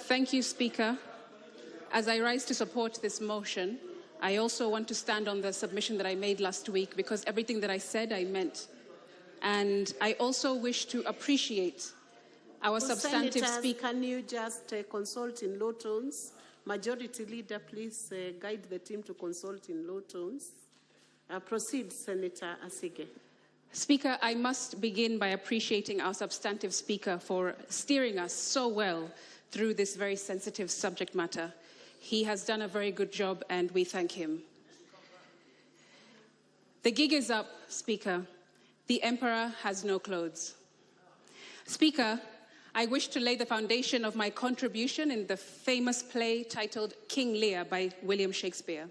Thank you, Speaker. As I rise to support this motion, I also want to stand on the submission that I made last week, because everything that I said, I meant. And I also wish to appreciate our substantive speaker. Can you just consult in low tones? Majority Leader, please guide the team to consult in low tones. Proceed, Senator Asige. Speaker, I must begin by appreciating our substantive speaker for steering us so well through this very sensitive subject matter. He has done a very good job, and we thank him. The gig is up, Speaker. The emperor has no clothes. Speaker, I wish to lay the foundation of my contribution in the famous play titled King Lear by William Shakespeare.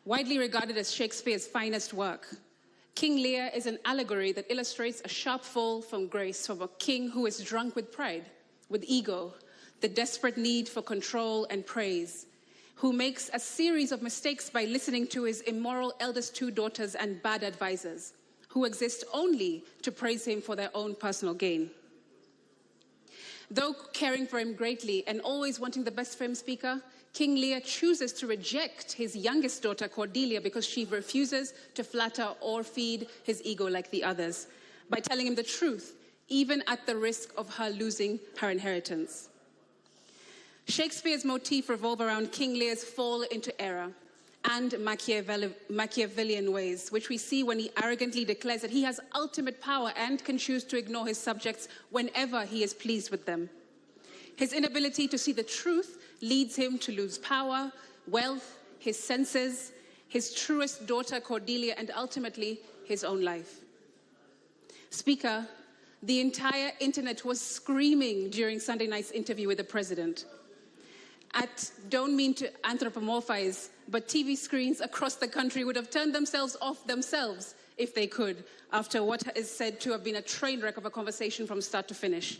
Widely regarded as Shakespeare's finest work, King Lear is an allegory that illustrates a sharp fall from grace from a king who is drunk with pride, with ego, the desperate need for control and praise, who makes a series of mistakes by listening to his immoral eldest two daughters and bad advisors, who exist only to praise him for their own personal gain. Though caring for him greatly and always wanting the best for him, Speaker, King Lear chooses to reject his youngest daughter, Cordelia, because she refuses to flatter or feed his ego like the others, by telling him the truth, even at the risk of her losing her inheritance. Shakespeare's motif revolves around King Lear's fall into error and Machiavellian ways, which we see when he arrogantly declares that he has ultimate power and can choose to ignore his subjects whenever he is pleased with them. His inability to see the truth leads him to lose power, wealth, his senses, his truest daughter Cordelia, and ultimately his own life. Speaker, the entire internet was screaming during Sunday night's interview with the president. Don't mean to anthropomorphize, but TV screens across the country would have turned themselves off themselves if they could, after what is said to have been a train wreck of a conversation from start to finish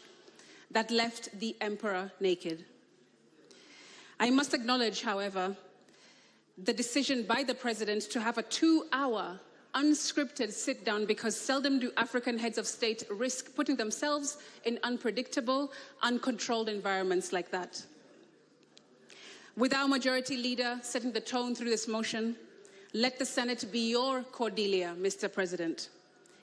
that left the emperor naked. I must acknowledge, however, the decision by the president to have a 2-hour unscripted sit-down, because seldom do African heads of state risk putting themselves in unpredictable, uncontrolled environments like that. With our majority leader setting the tone through this motion, let the Senate be your Cordelia, Mr. President.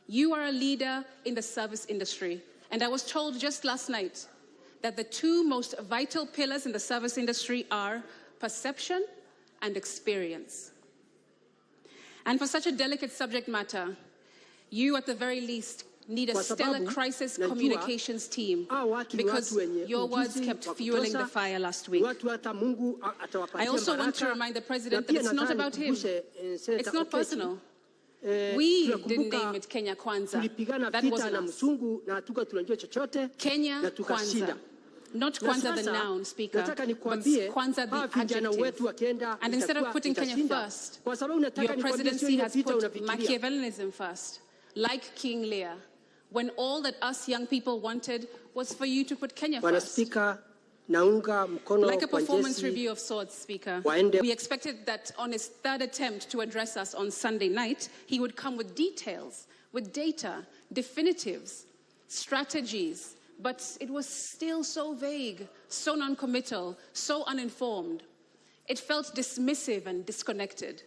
You are a leader in the service industry, and I was told just last night that the two most vital pillars in the service industry are perception and experience. And for such a delicate subject matter, you at the very least need a stellar crisis communications team, because your words kept fueling the fire last week. I also want to remind the president that it's not about him. It's not personal. We didn't name it Kenya Kwanza. That wasn't us. Kenya Kwanza. Not Kwanza the noun, Speaker, but Kwanza the adjective. And instead of putting Kenya first, your presidency has put Machiavellianism first, like King Lear, when all that us young people wanted was for you to put Kenya first. Like a performance review of sorts, Speaker, we expected that on his third attempt to address us on Sunday night, he would come with details, with data, definitives, strategies, but it was still so vague, so non-committal, so uninformed. It felt dismissive and disconnected.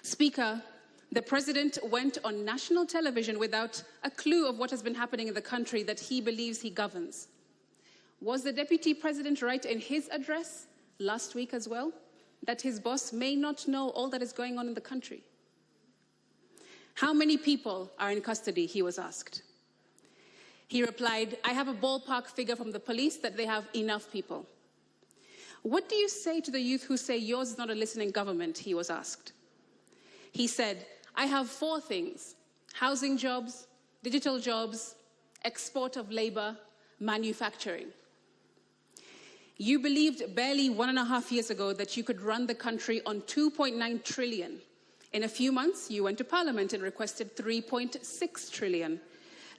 Speaker, the president went on national television without a clue of what has been happening in the country that he believes he governs. Was the deputy president right in his address last week as well, that his boss may not know all that is going on in the country? How many people are in custody, he was asked. He replied, I have a ballpark figure from the police that they have enough people. What do you say to the youth who say yours is not a listening government, he was asked. He said, I have 4 things: housing jobs, digital jobs, export of labor, manufacturing. You believed barely 1.5 years ago that you could run the country on 2.9 trillion. In a few months, you went to Parliament and requested 3.6 trillion.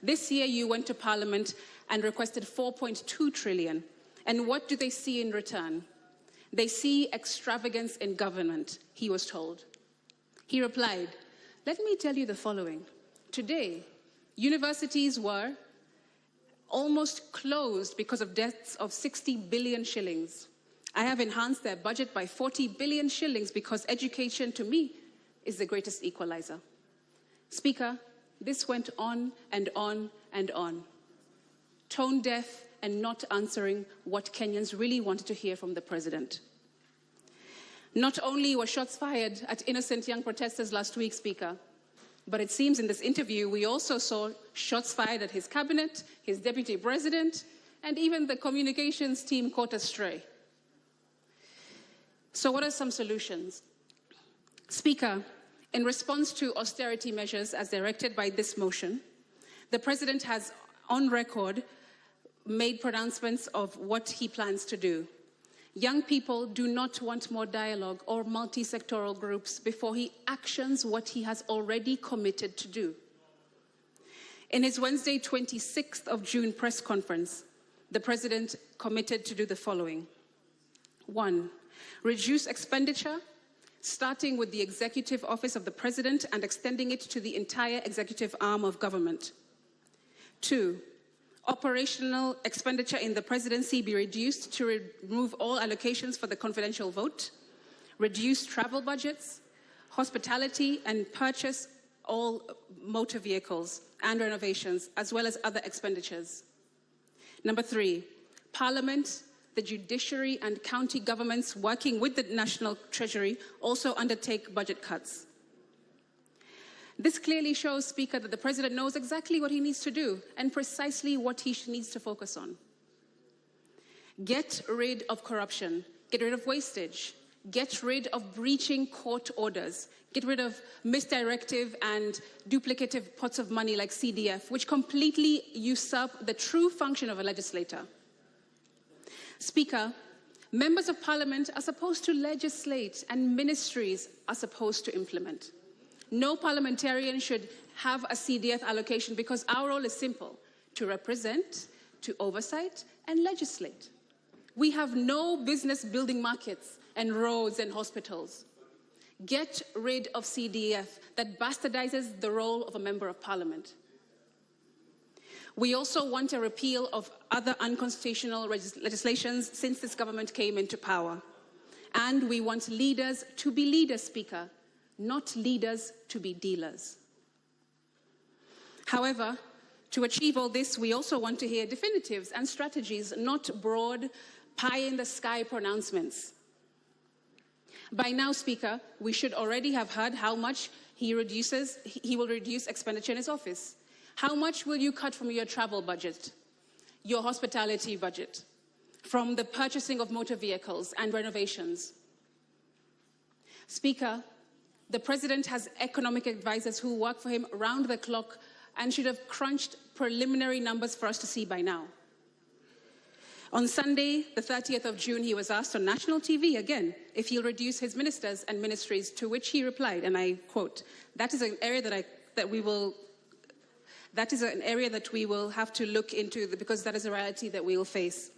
This year, you went to Parliament and requested 4.2 trillion. And what do they see in return? They see extravagance in government, he was told. He replied, let me tell you the following. Today, universities were almost closed because of debts of 60 billion shillings. I have enhanced their budget by 40 billion shillings because education, to me, is the greatest equalizer. Speaker, this went on and on and on. Tone deaf and not answering what Kenyans really wanted to hear from the president. Not only were shots fired at innocent young protesters last week, Speaker, but it seems in this interview we also saw shots fired at his cabinet, his deputy president, and even the communications team caught astray. So what are some solutions? Speaker, in response to austerity measures as directed by this motion, the president has on record made pronouncements of what he plans to do. Young people do not want more dialogue or multi-sectoral groups before he actions what he has already committed to do. In his Wednesday, 26th of June press conference, the president committed to do the following. 1, reduce expenditure, starting with the executive office of the president and extending it to the entire executive arm of government. 2, operational expenditure in the presidency be reduced to remove all allocations for the confidential vote, reduce travel budgets, hospitality, and purchase all motor vehicles and renovations, as well as other expenditures. Number 3, Parliament, the judiciary, and county governments working with the National Treasury also undertake budget cuts. This clearly shows, Speaker, that the president knows exactly what he needs to do and precisely what he needs to focus on. Get rid of corruption, get rid of wastage, get rid of breaching court orders, get rid of misdirective and duplicative pots of money like CDF, which completely usurp the true function of a legislator. Speaker, members of parliament are supposed to legislate and ministries are supposed to implement. No parliamentarian should have a CDF allocation because our role is simple: to represent, to oversight, and legislate. We have no business building markets and roads and hospitals. Get rid of CDF that bastardizes the role of a member of parliament. We also want a repeal of other unconstitutional legislations since this government came into power. And we want leaders to be leaders, Speaker, not leaders to be dealers. However, to achieve all this, we also want to hear definitives and strategies, not broad, pie-in-the-sky pronouncements. By now, Speaker, we should already have heard how much he will reduce expenditure in his office. How much will you cut from your travel budget, your hospitality budget, from the purchasing of motor vehicles and renovations? Speaker, the president has economic advisors who work for him around the clock and should have crunched preliminary numbers for us to see by now. On Sunday, the 30th of June, he was asked on national TV again if he'll reduce his ministers and ministries, to which he replied, and I quote, "That is an area that we will have to look into because that is a reality that we will face."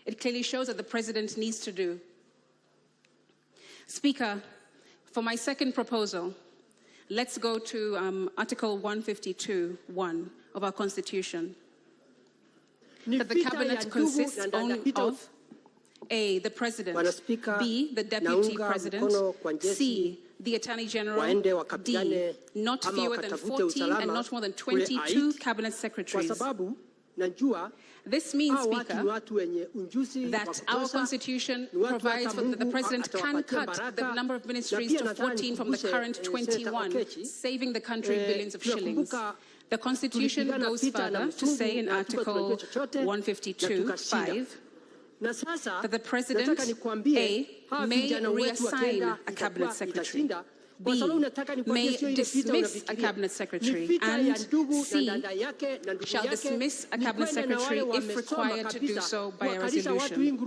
It clearly shows that the president needs to do. Speaker, for my second proposal, let's go to Article 152(1) of our Constitution. That the cabinet consists only of A, the president, B, the deputy president, C, the attorney general, D, not fewer than 14 and not more than 22 cabinet secretaries. This means, Speaker, that our Constitution provides that the President can cut the number of ministries to 14 from the current 21, saving the country billions of shillings. The Constitution goes further to say in Article 152(5) that the President, A, may reassign a cabinet secretary, B, may dismiss a cabinet secretary, and C, shall dismiss a cabinet secretary if required to do so by a resolution.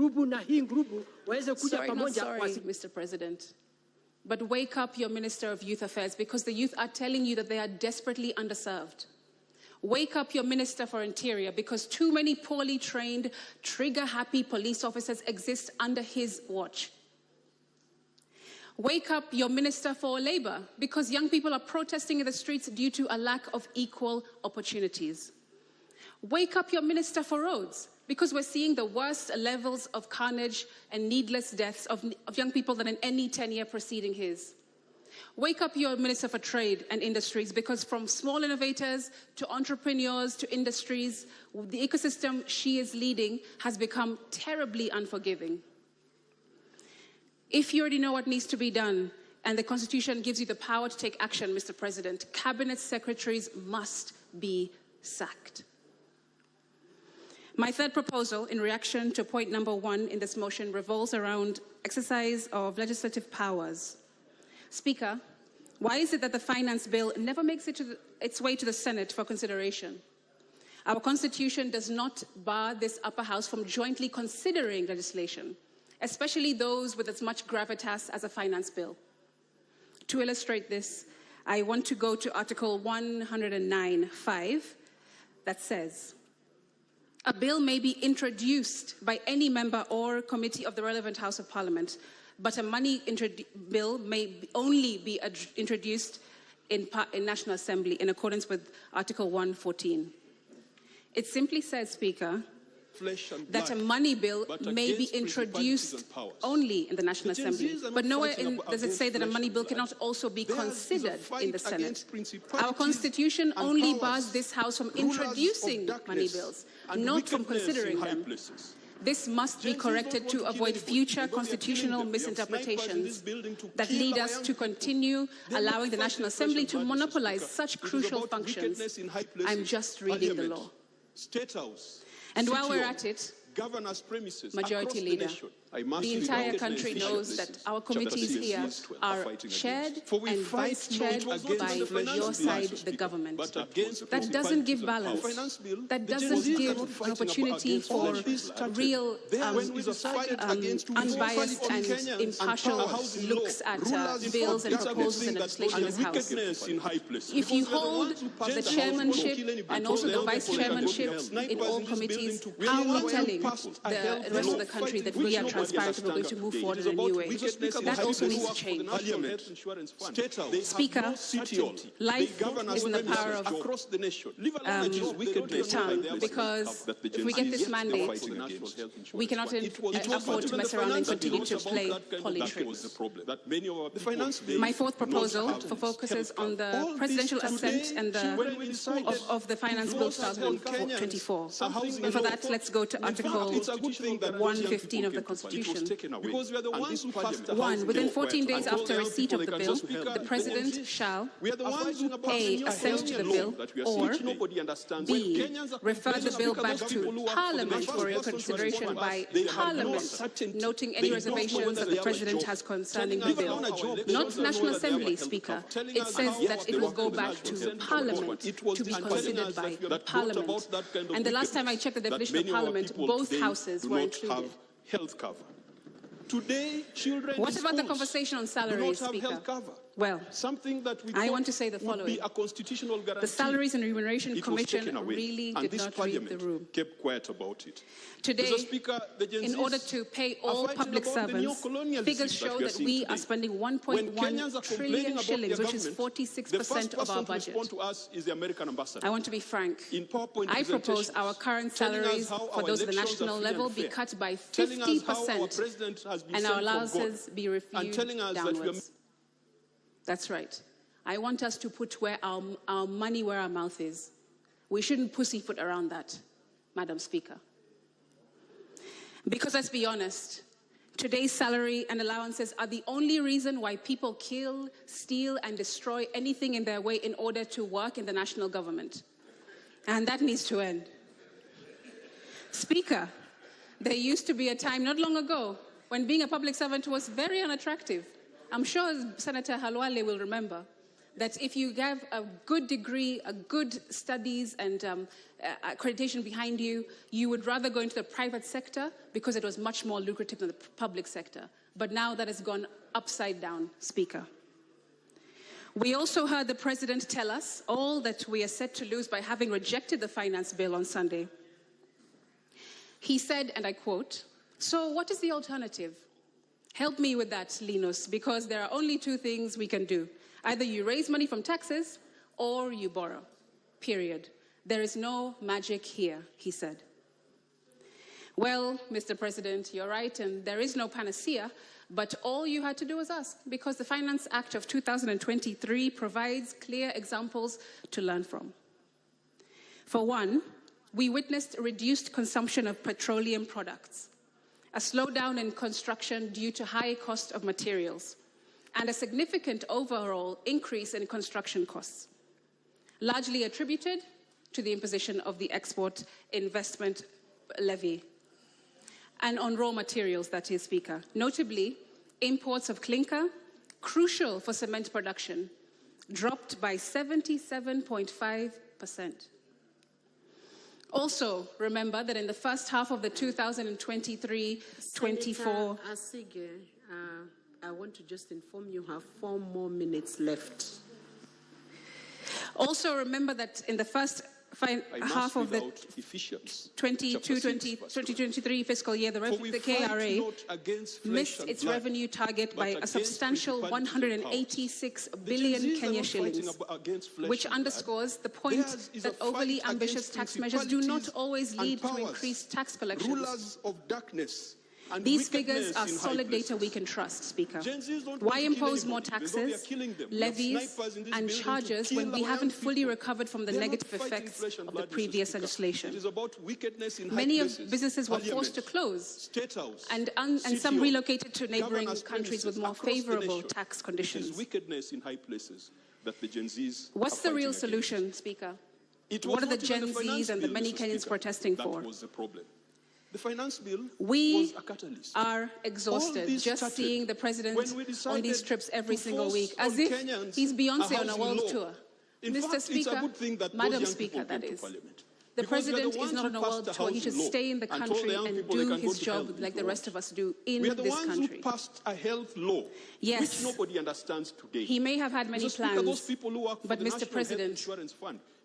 Sorry, Mr. President, but wake up your Minister of Youth Affairs, because the youth are telling you that they are desperately underserved. Wake up your Minister for Interior, because too many poorly trained, trigger-happy police officers exist under his watch. Wake up your Minister for Labour, because young people are protesting in the streets due to a lack of equal opportunities. Wake up your Minister for Roads, because we're seeing the worst levels of carnage and needless deaths of young people than in any tenure preceding his. Wake up your Minister for Trade and Industries, because from small innovators to entrepreneurs to industries, the ecosystem she is leading has become terribly unforgiving. If you already know what needs to be done, and the Constitution gives you the power to take action, Mr. President, cabinet secretaries must be sacked. My third proposal, in reaction to point number 1 in this motion, revolves around exercise of legislative powers. Speaker, why is it that the finance bill never makes its way to the Senate for consideration? Our Constitution does not bar this upper house from jointly considering legislation, especially those with as much gravitas as a finance bill. To illustrate this, I want to go to Article 109(5) that says, a bill may be introduced by any member or committee of the relevant House of Parliament, but a money bill may only be introduced in National Assembly in accordance with Article 114. It simply says, Speaker, that a money bill may be introduced only in the National Assembly, but nowhere does it say that a money bill cannot also be considered in the Senate. Our Constitution only bars this House from introducing money bills, not from considering them. This must be corrected to avoid future constitutional misinterpretations that lead us to continue allowing the National Assembly to monopolize such crucial functions. I'm just reading the law. And while we're at it, Majority Leader, the entire country knows that our committees here are chaired and vice-chaired by your side, the government. That doesn't give balance. That doesn't give an opportunity for real, unbiased and impartial looks at bills and proposals and legislation in this House. If you hold the chairmanship and also the vice-chairmanship in all committees, how are we telling the rest of the country that we are transparent and we're going to move forward in a new way? That also needs to change. Speaker, life is in the power of tongue, because if we get this mandate, we cannot afford to mess around and continue to play politics. My fourth proposal focuses on the presidential assent and of the Finance Bill 2024. And for that, let's go to Article 115 of the Constitution. One, within 14 days after receipt of the bill, the President shall A, assent to the bill, or B, refer the bill back to Parliament for real consideration by Parliament, noting any reservations that the President has concerning the bill. Not National Assembly, Speaker. It says that it will go back to Parliament to be considered by Parliament. And the last time I checked the definition of Parliament, both houses were included. Health cover. Today, children what about the conversation on salaries, Speaker? Well, something that I want to say the following. A constitutional guarantee. The Salaries and Remuneration Commission really did not read the room. Kept quiet about it. Today, in order to pay all public servants, figures show that we are spending 1.1 trillion shillings, which is 46% of our budget. I want to be frank. I propose our current salaries for those at the national level be cut by 50% and our allowances be reviewed downwards. That's right. I want us to put our money where our mouth is. We shouldn't pussyfoot around that, Madam Speaker. Because let's be honest, today's salary and allowances are the only reason why people kill, steal, and destroy anything in their way in order to work in the national government. And that needs to end. Speaker, there used to be a time not long ago when being a public servant was very unattractive. I'm sure Senator Halwale will remember that if you have a good degree, a good studies and accreditation behind you, you would rather go into the private sector because it was much more lucrative than the public sector. But now that has gone upside down, Speaker. We also heard the President tell us all that we are set to lose by having rejected the finance bill on Sunday. He said, and I quote, "So what is the alternative? Help me with that, Linus, because there are only two things we can do. Either you raise money from taxes or you borrow, period. There is no magic here, he said. Well, Mr. President, you're right, and there is no panacea, but all you had to do was ask, because the Finance Act of 2023 provides clear examples to learn from. For one, we witnessed a reduced consumption of petroleum products, a slowdown in construction due to high cost of materials, and a significant overall increase in construction costs, largely attributed to the imposition of the export investment levy. And on raw materials, that is, Speaker. Notably, imports of clinker, crucial for cement production, dropped by 77.5%. Also, remember that in the first half of the 2023-24... Asige, I want to just inform you have 4 more minutes left. Also, remember that in the first half of the 2023 fiscal year, the KRA missed its revenue target by a substantial 186 billion Kenya shillings, which underscores the point that overly ambitious tax measures do not always lead to increased tax collections. These figures are solid data we can trust, Speaker. Why impose more taxes, levies, and charges when we haven't fully recovered from the negative effects of the previous legislation? Many of businesses were forced to close, and some relocated to neighboring countries with more favorable tax conditions. What's the real solution, Speaker? What are the Gen Zs and the many Kenyans protesting for? The finance bill we was a catalyst. Are exhausted just seeing the president on these trips every single week, as if he's Beyonce on a world tour. Mr. Speaker, Madam Speaker, that is. The president is not on a world tour. He should stay in the country and do his job like the rest of us do in this country. We are the ones who passed a health law, which nobody understands today. He may have had many plans, but Mr. President,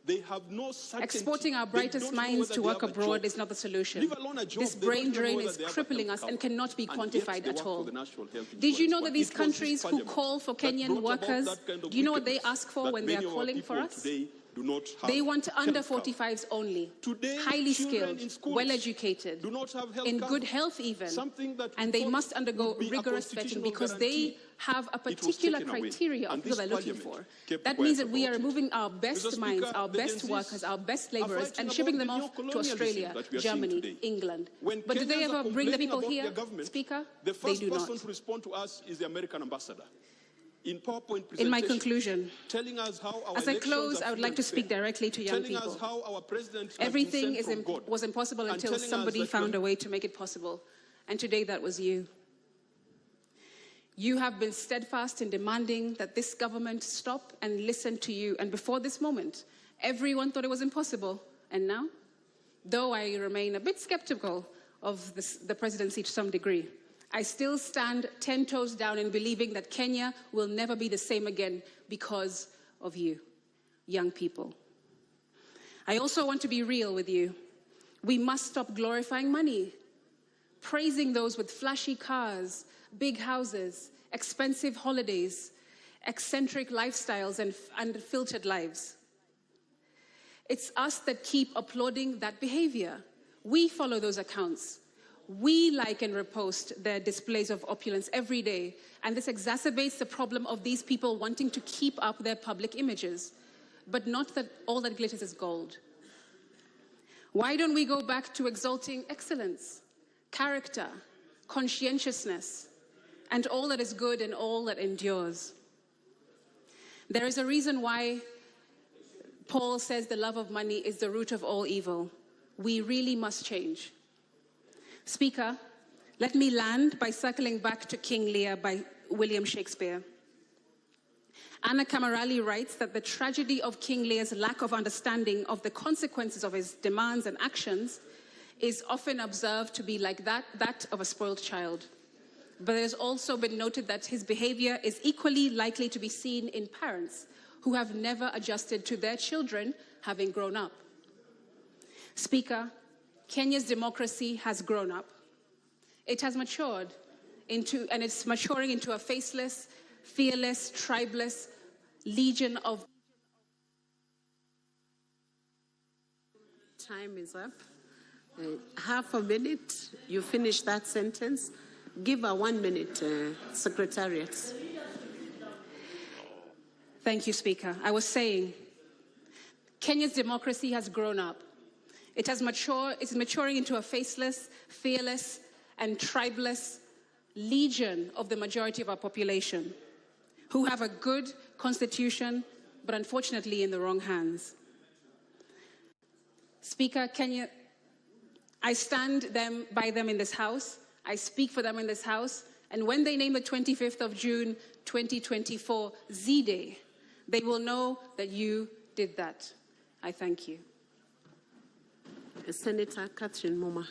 they have no exporting our brightest minds to work abroad is not the solution. This brain drain is crippling us and cannot be quantified at all. Did you know that these countries who call for Kenyan workers, do you know what they ask for when they are calling for us? They want under 45s only, highly skilled, well-educated, in good health even, and they must undergo rigorous vetting because they have a particular criteria of people they're looking for. That means that we are removing our best minds, our best workers, our best laborers, and shipping them off to Australia, Germany, England. But do they ever bring the people here, Speaker? They do not. The first person to respond to us is the American ambassador. In my conclusion, as I close, I would like to speak directly to young people. Everything was impossible until somebody found a way to make it possible. And today that was you. You have been steadfast in demanding that this government stop and listen to you. And before this moment, everyone thought it was impossible. And now, though I remain a bit skeptical of the presidency to some degree, I still stand 10 toes down in believing that Kenya will never be the same again because of you, young people. I also want to be real with you. We must stop glorifying money, praising those with flashy cars, big houses, expensive holidays, eccentric lifestyles, and filtered lives. It's us that keep applauding that behavior. We follow those accounts. We like and repost their displays of opulence every day, and this exacerbates the problem of these people wanting to keep up their public images, but not that all that glitters is gold. Why don't we go back to exalting excellence, character, conscientiousness, and all that is good and all that endures? There is a reason why Paul says the love of money is the root of all evil. We really must change. Speaker, let me land by circling back to King Lear by William Shakespeare. Anna Camerali writes that the tragedy of King Lear's lack of understanding of the consequences of his demands and actions is often observed to be like that of a spoiled child. But it has also been noted that his behavior is equally likely to be seen in parents who have never adjusted to their children having grown up. Speaker, Kenya's democracy has grown up. It has matured and it's maturing into a faceless, fearless, tribeless legion of time is up. Half a minute, you finish that sentence. Give a 1 minute, Secretariat. Thank you, Speaker. I was saying, Kenya's democracy has grown up. It has matured, it's maturing into a faceless, fearless, and tribeless legion of the majority of our population, who have a good constitution, but unfortunately in the wrong hands. Speaker, Kenya, I stand by them in this House. I speak for them in this House. And when they name the 25th of June, 2024, Z-Day, they will know that you did that. I thank you. Senator Catherine Moma.